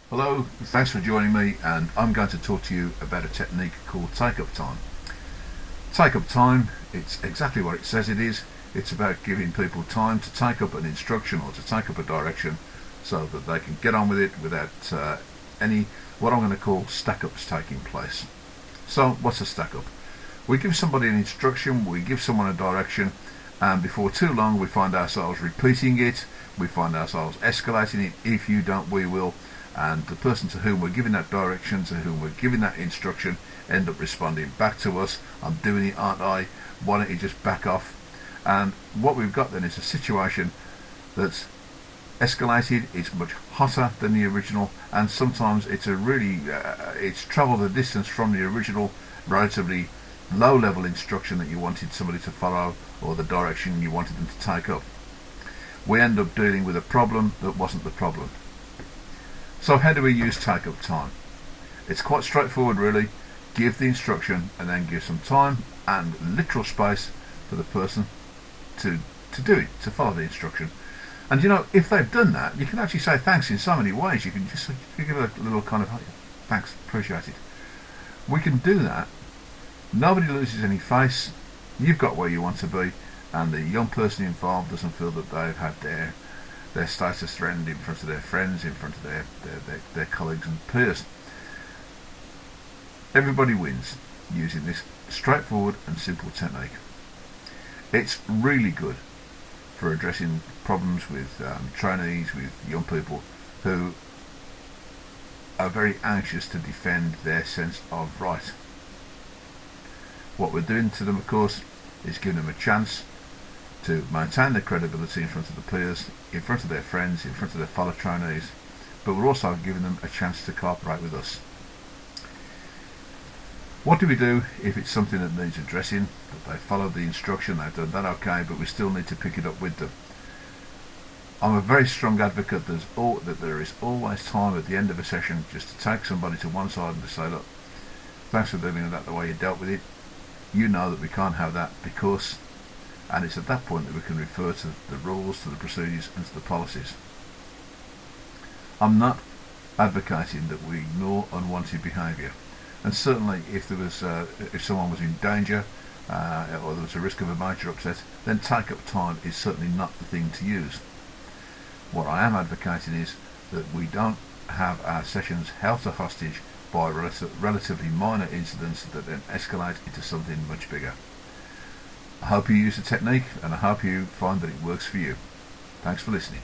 Hello, thanks for joining me, and I'm going to talk to you about a technique called take-up time. Take-up time, it's exactly what it says it is. It's about giving people time to take up an instruction or to take up a direction so that they can get on with it without any, what I'm going to call, stack-ups taking place. So what's a stack-up? We give somebody an instruction, we give someone a direction, and before too long we find ourselves repeating it, we find ourselves escalating it. If you don't, we will. And the person to whom we're giving that direction, to whom we're giving that instruction, end up responding back to us. I'm doing it, aren't I? Why don't you just back off? And what we've got then is a situation that's escalated. It's much hotter than the original, and sometimes it's it's travelled a distance from the original relatively low level instruction that you wanted somebody to follow, or the direction you wanted them to take up. We end up dealing with a problem that wasn't the problem. So how do we use take-up time? It's quite straightforward really. Give the instruction and then give some time and literal space for the person to do it, to follow the instruction. And you know, if they've done that, you can actually say thanks in so many ways. You can just give a little kind of thanks, appreciate it. We can do that. Nobody loses any face. You've got where you want to be, and the young person involved doesn't feel that they've had their status threatened in front of their friends, in front of their colleagues and peers. Everybody wins using this straightforward and simple technique. It's really good for addressing problems with trainees, with young people who are very anxious to defend their sense of right. What we're doing to them, of course, is giving them a chance to maintain their credibility in front of the peers, in front of their friends, in front of their fellow trainees, but we're also giving them a chance to cooperate with us. What do we do if it's something that needs addressing, that they followed the instruction, they've done that okay, but we still need to pick it up with them? I'm a very strong advocate that there is always time at the end of a session just to take somebody to one side and to say, look, thanks for dealing with that the way you dealt with it. You know that we can't have that because... And it's at that point that we can refer to the rules, to the procedures and to the policies. I'm not advocating that we ignore unwanted behaviour, and certainly if someone was in danger or there was a risk of a major upset, then take-up time is certainly not the thing to use. What I am advocating is that we don't have our sessions held to hostage by relatively minor incidents that then escalate into something much bigger. I hope you use the technique, and I hope you find that it works for you. Thanks for listening.